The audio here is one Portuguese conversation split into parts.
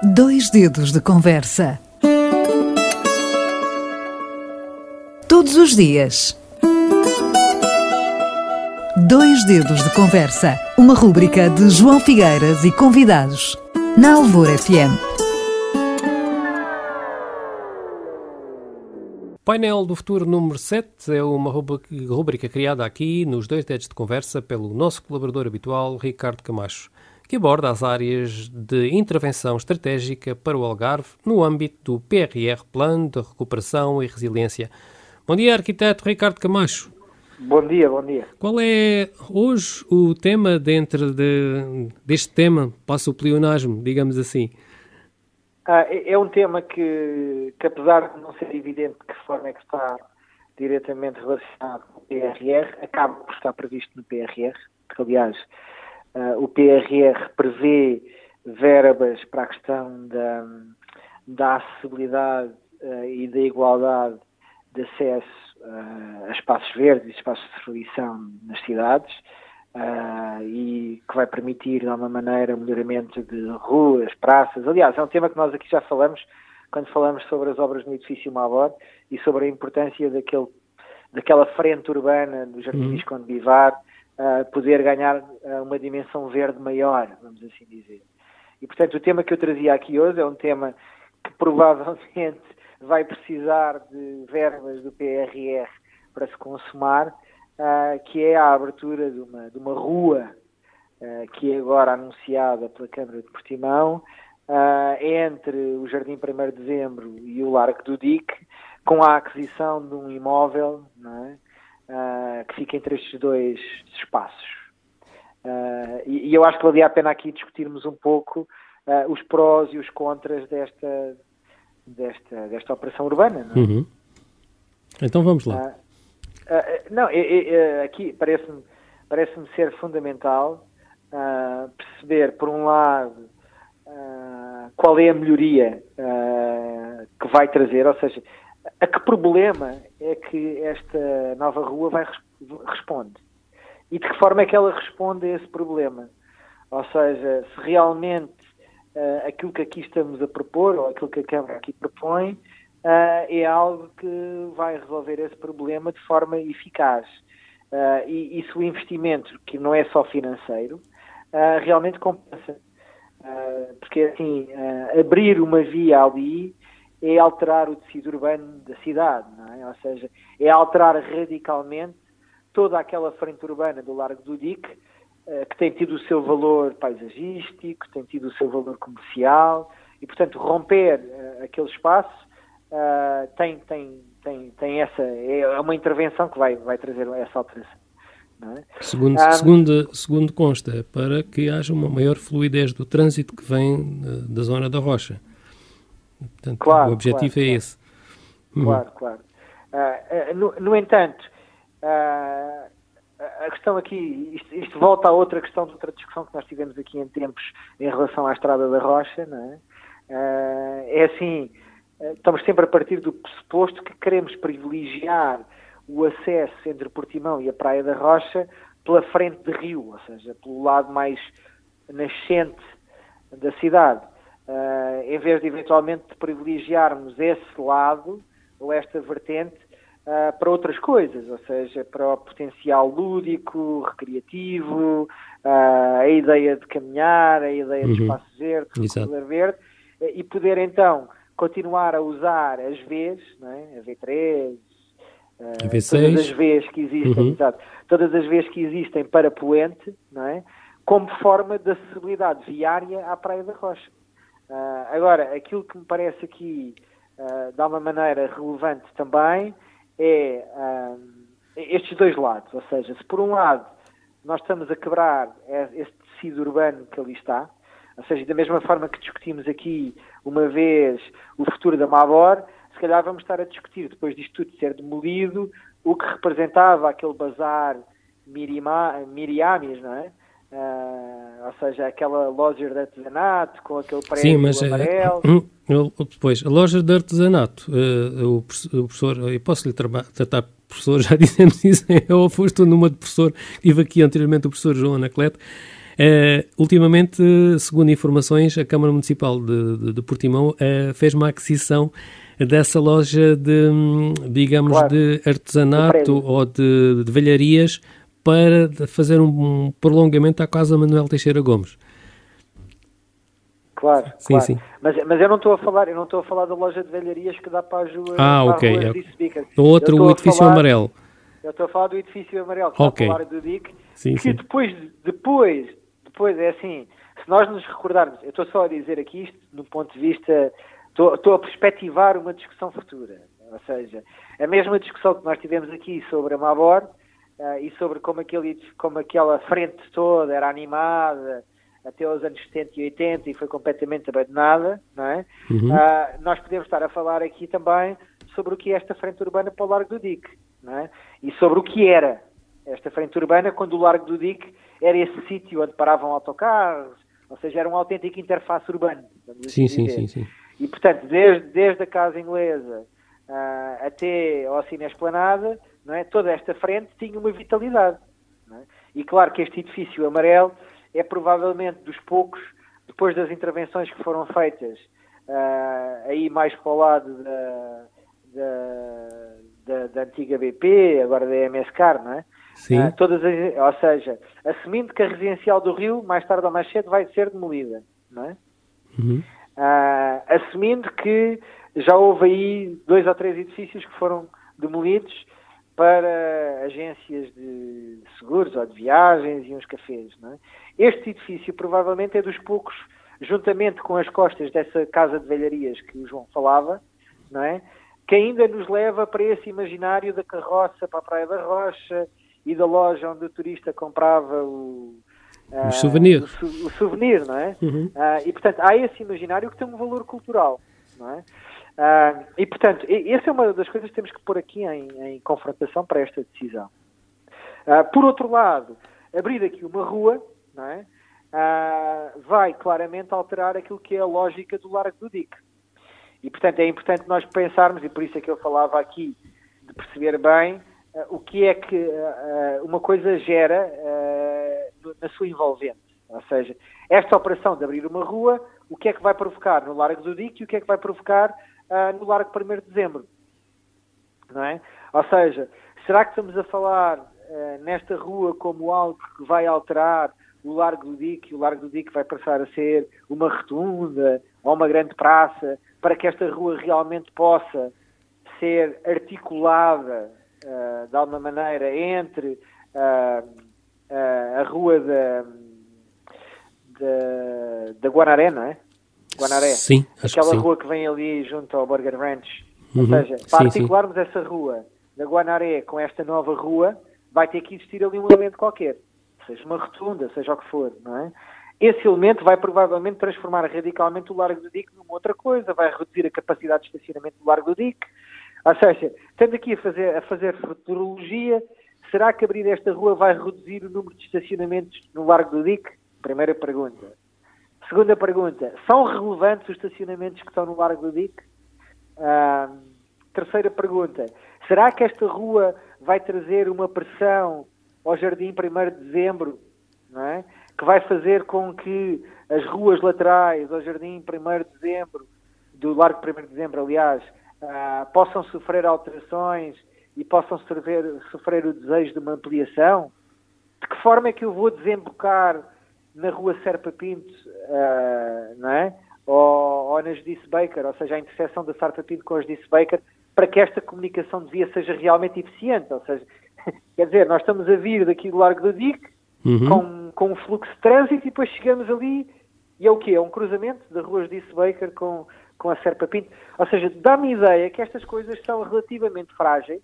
Dois dedos de conversa. Todos os dias. Dois dedos de conversa. Uma rúbrica de João Figueiras e convidados. Na Alvor FM. Painel do Futuro número 7 é uma rúbrica criada aqui nos Dois Dedos de Conversa pelo nosso colaborador habitual, Ricardo Camacho, que aborda as áreas de intervenção estratégica para o Algarve no âmbito do PRR, Plano de Recuperação e Resiliência. Bom dia, arquiteto Ricardo Camacho. Bom dia, bom dia. Qual é hoje o tema dentro deste tema, passa o pleonasmo, digamos assim? É um tema que apesar de não ser evidente de que forma é que está diretamente relacionado com o PRR, acaba por estar previsto no PRR, porque aliás o PRR prevê verbas para a questão da acessibilidade e da igualdade de acesso a espaços verdes e espaços de fruição nas cidades e que vai permitir, de alguma maneira, o melhoramento de ruas, praças. Aliás, é um tema que nós aqui já falamos quando falamos sobre as obras no edifício Mabor e sobre a importância daquela frente urbana do Jardim Visconde de Vivar poder ganhar uma dimensão verde maior, vamos assim dizer. E, portanto, o tema que eu trazia aqui hoje é um tema que provavelmente vai precisar de verbas do PRR para se consumar, que é a abertura de uma rua que é agora anunciada pela Câmara de Portimão, entre o Jardim 1º de Dezembro e o Largo do Dique, com a aquisição de um imóvel, não é? Que fica entre estes dois espaços. E eu acho que valia a pena aqui discutirmos um pouco os prós e os contras desta operação urbana. Não é? Uhum. Então vamos lá. Aqui parece-me ser fundamental perceber, por um lado, qual é a melhoria que vai trazer, ou seja, a que problema é que esta nova rua responde e de que forma é que ela responde a esse problema. Ou seja, se realmente aquilo que aqui estamos a propor, ou aquilo que a Câmara aqui propõe, é algo que vai resolver esse problema de forma eficaz. E se o investimento, que não é só financeiro, realmente compensa. Porque, assim, abrir uma via ali é alterar o tecido urbano da cidade, não é? Ou seja, é alterar radicalmente toda aquela frente urbana do Largo do Dique, que tem tido o seu valor paisagístico, tem tido o seu valor comercial, e, portanto, romper aquele espaço tem essa, é uma intervenção que vai trazer essa alteração. Não é? Segundo consta, para que haja uma maior fluidez do trânsito que vem da zona da Rocha. Portanto, claro, o objetivo é esse. Claro. No entanto, a questão aqui, isto volta a outra questão, de outra discussão que nós tivemos aqui em tempos em relação à Estrada da Rocha, não é? É assim, estamos sempre a partir do pressuposto que queremos privilegiar o acesso entre Portimão e a Praia da Rocha pela frente de rio, ou seja, pelo lado mais nascente da cidade, em vez de eventualmente privilegiarmos esse lado ou esta vertente para outras coisas, ou seja, para o potencial lúdico, recreativo, a ideia de caminhar, a ideia de espaço verde, de verde, e poder então continuar a usar as Vs, não é? A V3, a V6. todas as Vs que existem, todas as Vs que existem para Poente, não é? Como forma de acessibilidade viária à Praia da Rocha. Agora, aquilo que me parece aqui de alguma maneira relevante também é estes dois lados, ou seja, se por um lado nós estamos a quebrar esse tecido urbano que ali está, ou seja, da mesma forma que discutimos aqui uma vez o futuro da Mabor, se calhar vamos estar a discutir, depois disto tudo ser demolido, o que representava aquele bazar Miriamis, não é? Ou seja, aquela loja de artesanato com aquele prédio amarelo. Depois, a loja de artesanato, o professor, eu posso-lhe tratar professor, já dissemos isso, eu estou numa de professor, tive aqui anteriormente o professor João Anacleto, Ultimamente, segundo informações, a Câmara Municipal de Portimão fez uma aquisição dessa loja digamos, claro, de artesanato ou de velharias para fazer um prolongamento à Casa Manuel Teixeira Gomes. Claro, sim, claro. Sim. Mas eu não estou a falar da loja de velharias que dá para as ruas. Ok. O edifício amarelo. Eu estou a falar do edifício amarelo que está para o Largo do Dique, sim, que depois é assim, se nós nos recordarmos, eu estou só a dizer aqui isto no ponto de vista, estou a perspectivar uma discussão futura, ou seja, a mesma discussão que nós tivemos aqui sobre a Mabor e sobre como aquela frente toda era animada até aos anos 70 e 80 e foi completamente abandonada, não é? Nós podemos estar a falar aqui também sobre o que é esta frente urbana para o Largo do Dique, não é? E sobre o que era esta frente urbana quando o Largo do Dique era esse sítio onde paravam autocarros, ou seja, era uma autêntica interface urbana. Sim. E, portanto, desde a Casa Inglesa até ao Cine Esplanada, não é? Toda esta frente tinha uma vitalidade. Não é? E claro que este edifício amarelo é provavelmente dos poucos, depois das intervenções que foram feitas aí mais para o lado da antiga BP, agora da MSK, não é? Sim. Ou seja, assumindo que a residencial do Rio, mais tarde ou mais cedo, vai ser demolida, não é? Assumindo que já houve aí 2 ou 3 edifícios que foram demolidos para agências de seguros ou de viagens e uns cafés, não é? Este edifício provavelmente é dos poucos, juntamente com as costas dessa casa de velharias que o João falava, não é? Que ainda nos leva para esse imaginário da carroça para a Praia da Rocha e da loja onde o turista comprava o souvenir. O souvenir, não é? E, portanto, há esse imaginário que tem um valor cultural, não é? E, portanto, essa é uma das coisas que temos que pôr aqui em confrontação para esta decisão. Por outro lado, abrir aqui uma rua, não é? Vai claramente alterar aquilo que é a lógica do Largo do Dique. E, portanto, é importante nós pensarmos, e por isso é que eu falava aqui, de perceber bem o que é que uma coisa gera na sua envolvente. Ou seja, esta operação de abrir uma rua, o que é que vai provocar no Largo do Dique e o que é que vai provocar no Largo 1º de Dezembro. Não é? Ou seja, será que estamos a falar nesta rua como algo que vai alterar o Largo do Dique, e o Largo do Dique vai passar a ser uma rotunda ou uma grande praça, para que esta rua realmente possa ser articulada de alguma maneira entre a rua da Guanaré, não é? Guanaré. Sim, acho aquela que sim. Rua que vem ali junto ao Burger Ranch. Ou seja, para articularmos essa rua da Guanaré com esta nova rua, vai ter que existir ali um elemento qualquer. Seja uma rotunda, seja o que for, não é? Esse elemento vai provavelmente transformar radicalmente o Largo do Dique numa outra coisa, vai reduzir a capacidade de estacionamento do Largo do Dique. Ou seja, estando aqui a fazer futurologia, será que abrir esta rua vai reduzir o número de estacionamentos no Largo do Dique? Primeira pergunta. Segunda pergunta, são relevantes os estacionamentos que estão no Largo do Dique? Terceira pergunta, será que esta rua vai trazer uma pressão ao Jardim 1º de Dezembro, não é? Que vai fazer com que as ruas laterais ao Jardim 1º de Dezembro, do Largo 1º de Dezembro, aliás, possam sofrer alterações e possam sofrer o desejo de uma ampliação? De que forma é que eu vou desembocar na Rua Serpa Pinto, não é? Ou na Judice Baker, ou seja, a interseção da Serpa Pinto com a Judice Baker, para que esta comunicação de via seja realmente eficiente? Ou seja, quer dizer, nós estamos a vir daqui do Largo do Dique, com um fluxo de trânsito, e depois chegamos ali, e é o quê? É um cruzamento da Rua Judice Baker com a Serpa Pinto. Ou seja, dá-me a ideia que estas coisas são relativamente frágeis,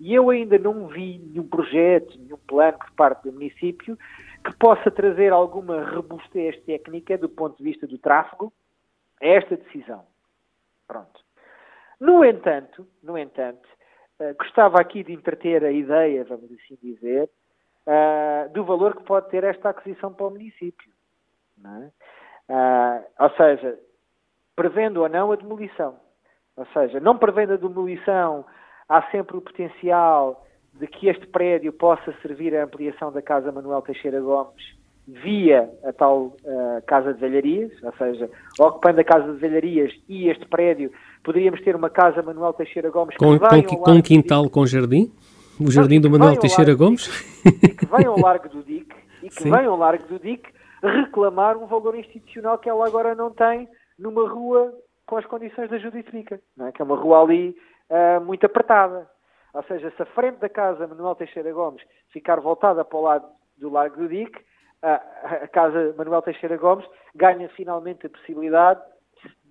e eu ainda não vi nenhum projeto, nenhum plano por parte do município que possa trazer alguma robustez técnica do ponto de vista do tráfego a esta decisão. Pronto. No entanto, gostava aqui de entreter a ideia, vamos assim dizer, do valor que pode ter esta aquisição para o município. Não é? Ou seja, prevendo ou não a demolição. Ou seja, não prevendo a demolição, há sempre o potencial de que este prédio possa servir à ampliação da Casa Manuel Teixeira Gomes via a tal Casa de Velharias, ou seja, ocupando a Casa de Velharias e este prédio, poderíamos ter uma casa Manuel Teixeira Gomes com um quintal com jardim? O jardim do Manuel Teixeira Gomes? E que vem ao Largo do Dique, reclamar um valor institucional que ela agora não tem numa rua com as condições da Judite Bica, não é? Que é uma rua ali muito apertada. Ou seja, se a frente da casa Manuel Teixeira Gomes ficar voltada para o lado do Largo do Dique, a casa Manuel Teixeira Gomes ganha finalmente a possibilidade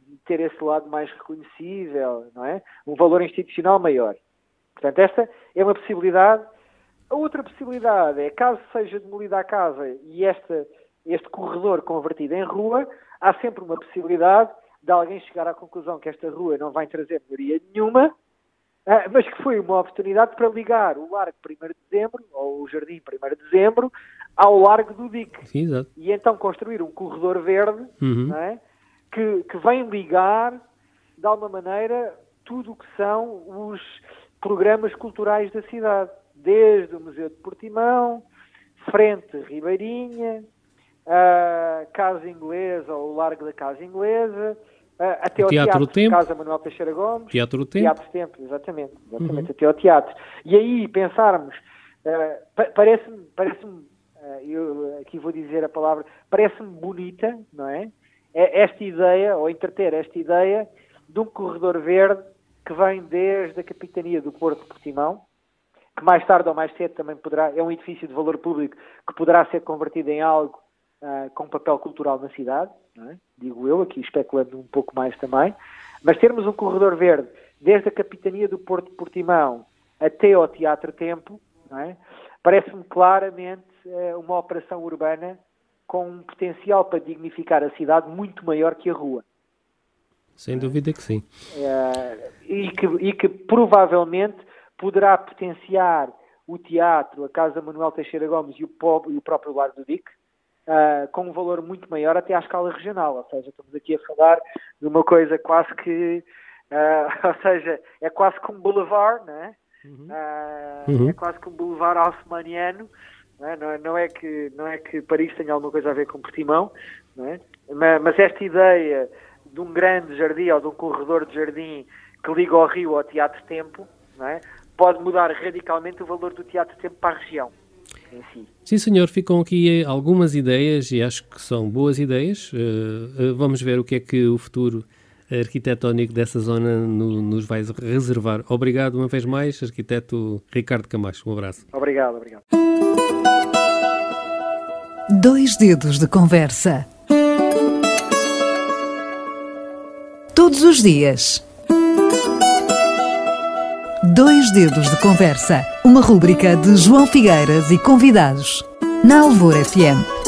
de ter esse lado mais reconhecível, não é? Um valor institucional maior. Portanto, esta é uma possibilidade. A outra possibilidade é, caso seja demolida a casa e este corredor convertido em rua, há sempre uma possibilidade de alguém chegar à conclusão que esta rua não vai trazer melhoria nenhuma, mas que foi uma oportunidade para ligar o Largo 1º de Dezembro, ou o Jardim 1º de Dezembro, ao Largo do Dique. Sim, exato. E então construir um corredor verde, não é? que vem ligar, de alguma maneira, tudo o que são os programas culturais da cidade. Desde o Museu de Portimão, Frente Ribeirinha, Casa Inglesa, ou o Largo da Casa Inglesa, até ao Teatro Tempo, Casa Manuel Teixeira Gomes. Teatro Tempo, exatamente, até ao teatro. E aí pensarmos, parece-me, eu aqui vou dizer a palavra, parece-me bonita, não é? Esta ideia, ou entreter esta ideia, de um corredor verde que vem desde a Capitania do Porto de Portimão, que mais tarde ou mais cedo também é um edifício de valor público que poderá ser convertido em algo com papel cultural na cidade, não é? Digo eu, aqui especulando um pouco mais também, mas termos um corredor verde desde a Capitania do Porto de Portimão até ao Teatro Tempo, não é? Parece-me claramente uma operação urbana com um potencial para dignificar a cidade muito maior que a rua. Sem dúvida que sim. E que provavelmente poderá potenciar o teatro, a Casa Manuel Teixeira Gomes e o próprio Largo do Dique, com um valor muito maior até à escala regional. Ou seja, estamos aqui a falar de uma coisa quase que... ou seja, é quase como um boulevard, não é? É quase como um boulevard haussmanniano. Não é que Paris tenha alguma coisa a ver com Portimão, não é? Mas esta ideia de um grande jardim ou de um corredor de jardim que liga ao Rio ao Teatro Tempo, não é? Pode mudar radicalmente o valor do Teatro Tempo para a região em si. Sim, senhor. Ficam aqui algumas ideias e acho que são boas ideias. Vamos ver o que é que o futuro arquitetónico dessa zona nos vai reservar. Obrigado uma vez mais, arquiteto Ricardo Camacho. Um abraço. Obrigado. 2 dedos de conversa. Todos os dias. 2 dedos de conversa. Uma rúbrica de João Figueiras e convidados. Na Alvor FM.